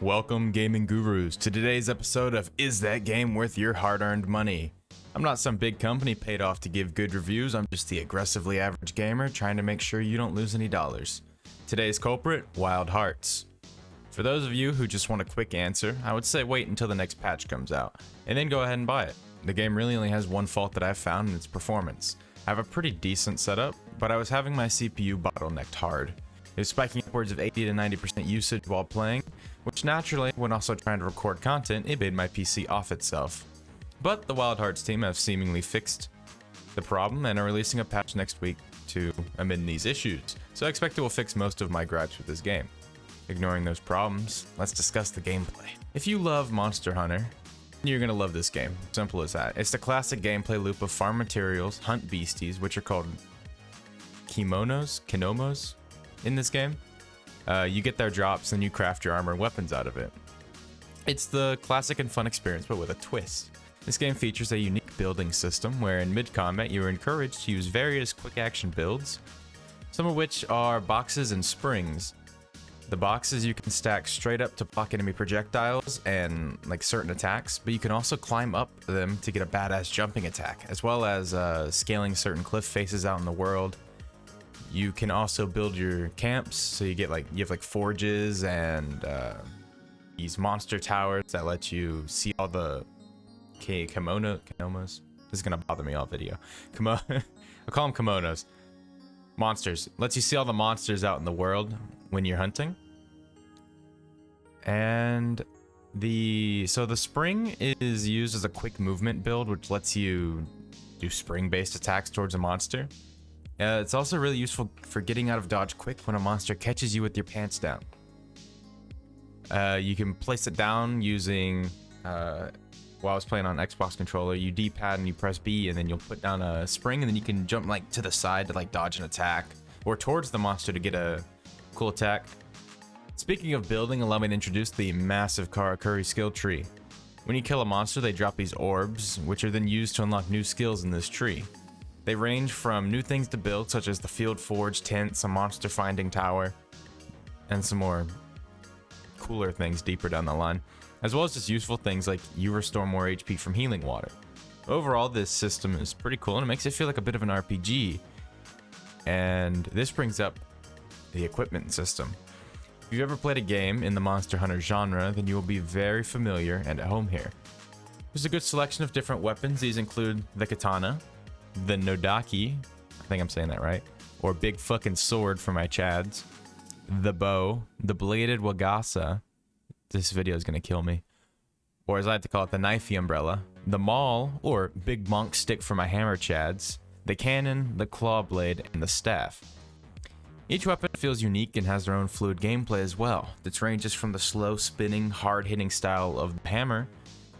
Welcome, gaming gurus, to today's episode of Is That Game Worth Your Hard-Earned Money? I'm not some big company paid off to give good reviews, I'm just the aggressively average gamer trying to make sure you don't lose any dollars. Today's culprit, Wild Hearts. For those of you who just want a quick answer, I would say wait until the next patch comes out, and then go ahead and buy it. The game really only has one fault that I've found, and it's performance. I have a pretty decent setup, but I was having my CPU bottlenecked hard. It was spiking upwards of 80 to 90% usage while playing, which naturally, when also trying to record content, it made my PC off itself. But the Wild Hearts team have seemingly fixed the problem and are releasing a patch next week to amend these issues, so I expect it will fix most of my gripes with this game. Ignoring those problems, let's discuss the gameplay. If you love Monster Hunter, you're gonna love this game. Simple as that. It's the classic gameplay loop of farm materials, hunt beasties, which are called kinomos in this game. You get their drops and you craft your armor and weapons out of it. It's the classic and fun experience, but with a twist. This game features a unique building system where in mid-combat you are encouraged to use various quick action builds, some of which are boxes and springs. The boxes you can stack straight up to block enemy projectiles and like certain attacks, but you can also climb up them to get a badass jumping attack, as well as scaling certain cliff faces out in the world. You can also build your camps, so you have like forges and these monster towers that let you see all the kinomos. This is gonna bother me all video. I'll call them kimonos. Monsters. Lets you see all the monsters out in the world when you're hunting. And the spring is used as a quick movement build, which lets you do spring-based attacks towards a monster. It's also really useful for getting out of dodge quick when a monster catches you with your pants down. You can place it down using, while I was playing on Xbox controller, you D-pad and you press B and then you'll put down a spring and then you can jump like to the side to like dodge an attack or towards the monster to get a cool attack. Speaking of building, allow me to introduce the massive Karakuri skill tree. When you kill a monster, they drop these orbs, which are then used to unlock new skills in this tree. They range from new things to build, such as the field forge, tents, a monster finding tower, and some more cooler things deeper down the line, as well as just useful things like you restore more HP from healing water. Overall, this system is pretty cool and it makes it feel like a bit of an RPG. And this brings up the equipment system. If you've ever played a game in the Monster Hunter genre, then you will be very familiar and at home here. There's a good selection of different weapons. These include the katana, the nodaki, I think I'm saying that right, or big fucking sword for my chads, the bow, the bladed wagasa, this video is gonna kill me, or as I like to call it, the knifey umbrella, the maul, or big monk stick for my hammer chads, the cannon, the claw blade, and the staff. Each weapon feels unique and has their own fluid gameplay as well. This ranges from the slow spinning, hard hitting style of the hammer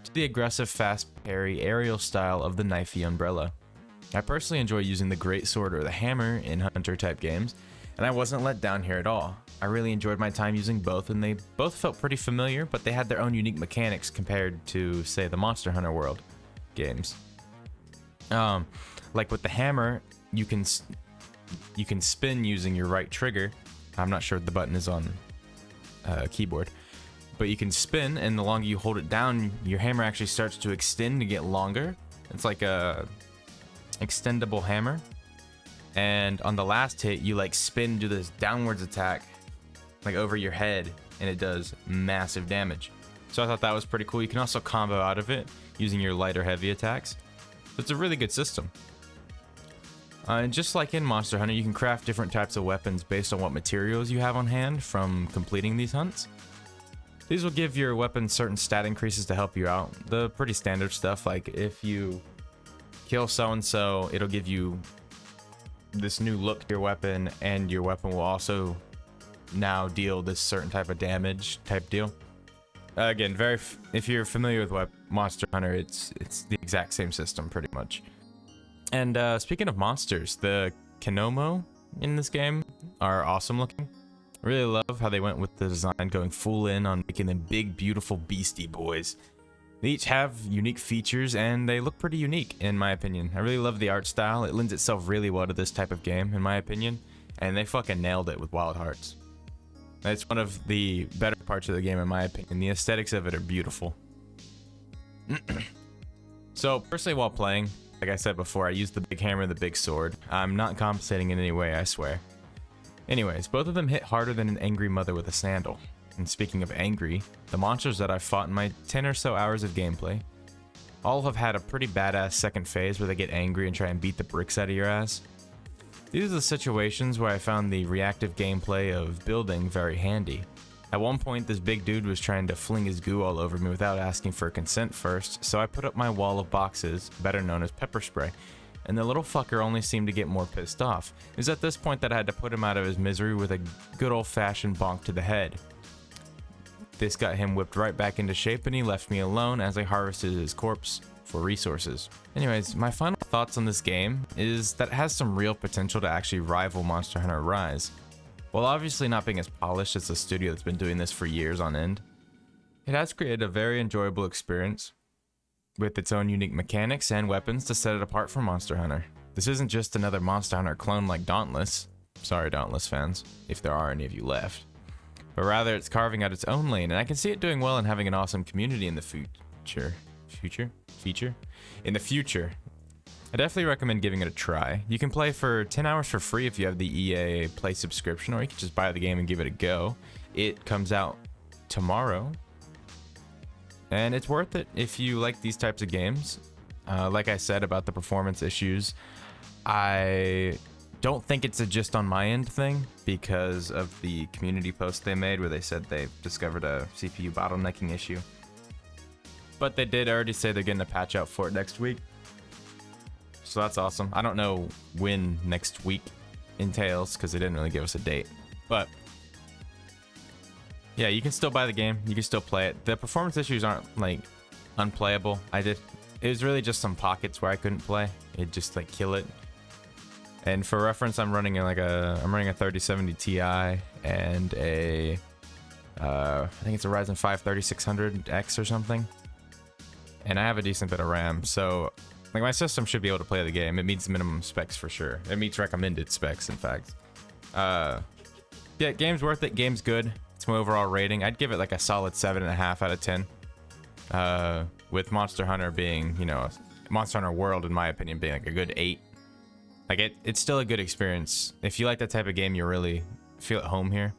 to the aggressive fast parry aerial style of the knifey umbrella. I personally enjoy using the greatsword or the hammer in hunter type games, and I wasn't let down here at all. I really enjoyed my time using both, and they both felt pretty familiar, but they had their own unique mechanics compared to, say, the Monster Hunter World games. Like with the hammer, you can spin using your right trigger. I'm not sure what the button is on keyboard, but you can spin, and the longer you hold it down, your hammer actually starts to extend to get longer. It's like a extendable hammer, and on the last hit you like spin, do this downwards attack like over your head, and it does massive damage. So I thought that was pretty cool. You can also combo out of it using your light or heavy attacks. So it's a really good system. And just like in Monster Hunter, you can craft different types of weapons based on what materials you have on hand from completing these hunts. These will give your weapon certain stat increases to help you out. The pretty standard stuff, like if you kill so-and-so, it'll give you this new look to your weapon, and your weapon will also now deal this certain type of damage type deal. Again, if you're familiar with Monster Hunter, it's the exact same system pretty much. And speaking of monsters, the kinomo in this game are awesome looking. I really love how they went with the design, going full in on making them big, beautiful beastie boys. They each have unique features, and they look pretty unique, in my opinion. I really love the art style. It lends itself really well to this type of game, in my opinion, and they fucking nailed it with Wild Hearts. It's one of the better parts of the game in my opinion. The aesthetics of it are beautiful. So personally while playing, like I said before, I use the big hammer and the big sword. I'm not compensating in any way, I swear. Anyways, both of them hit harder than an angry mother with a sandal. And speaking of angry, the monsters that I've fought in my 10 or so hours of gameplay all have had a pretty badass second phase where they get angry and try and beat the bricks out of your ass. These are the situations where I found the reactive gameplay of building very handy. At one point, this big dude was trying to fling his goo all over me without asking for consent first, so I put up my wall of boxes, better known as pepper spray, and the little fucker only seemed to get more pissed off. It was at this point that I had to put him out of his misery with a good old-fashioned bonk to the head. This got him whipped right back into shape and he left me alone as I harvested his corpse for resources. Anyways, my final thoughts on this game is that it has some real potential to actually rival Monster Hunter Rise. While obviously not being as polished as the studio that's been doing this for years on end, it has created a very enjoyable experience with its own unique mechanics and weapons to set it apart from Monster Hunter. This isn't just another Monster Hunter clone like Dauntless. Sorry Dauntless fans, if there are any of you left. But rather it's carving out its own lane, and I can see it doing well and having an awesome community in the future. In the future. I definitely recommend giving it a try. You can play for 10 hours for free if you have the EA Play subscription, or you can just buy the game and give it a go. It comes out tomorrow, and it's worth it if you like these types of games. Like I said about the performance issues, I don't think it's a just on my end thing because of the community post they made where they said they discovered a CPU bottlenecking issue. But they did already say they're getting a patch out for it next week. So that's awesome. I don't know when next week entails because they didn't really give us a date. But yeah, you can still buy the game. You can still play it. The performance issues aren't like unplayable. It was really just some pockets where I couldn't play. It just like kill it. And for reference, I'm running a 3070 Ti and a I think it's a Ryzen 5 3600X or something. And I have a decent bit of RAM, so like my system should be able to play the game. It meets minimum specs for sure. It meets recommended specs, in fact. Yeah, game's worth it. Game's good. It's my overall rating. I'd give it like a solid 7.5 out of 10. With Monster Hunter being, you know, Monster Hunter World, in my opinion, being like a good 8. Like it's still a good experience. If you like that type of game, you really feel at home here.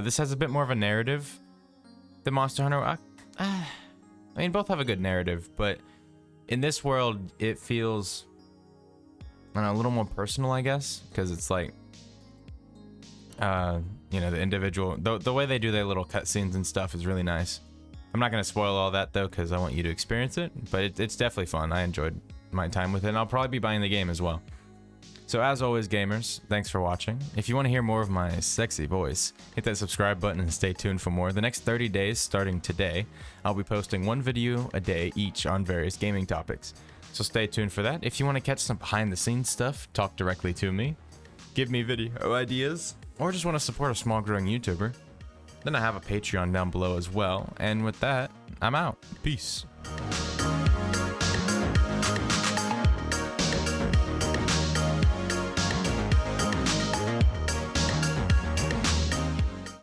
This has a bit more of a narrative than Monster Hunter. I mean, both have a good narrative, but in this world, it feels, I don't know, a little more personal, I guess, because it's like, you know, the individual, the way they do their little cutscenes and stuff is really nice. I'm not going to spoil all that, though, because I want you to experience it, but it's definitely fun. I enjoyed my time with it, and I'll probably be buying the game as well. So as always, gamers, thanks for watching. If you want to hear more of my sexy voice, hit that subscribe button and stay tuned for more. The next 30 days, starting today, I'll be posting one video a day each on various gaming topics. So stay tuned for that. If you want to catch some behind the scenes stuff, talk directly to me, give me video ideas, or just want to support a small growing YouTuber, then I have a Patreon down below as well. And with that, I'm out. Peace.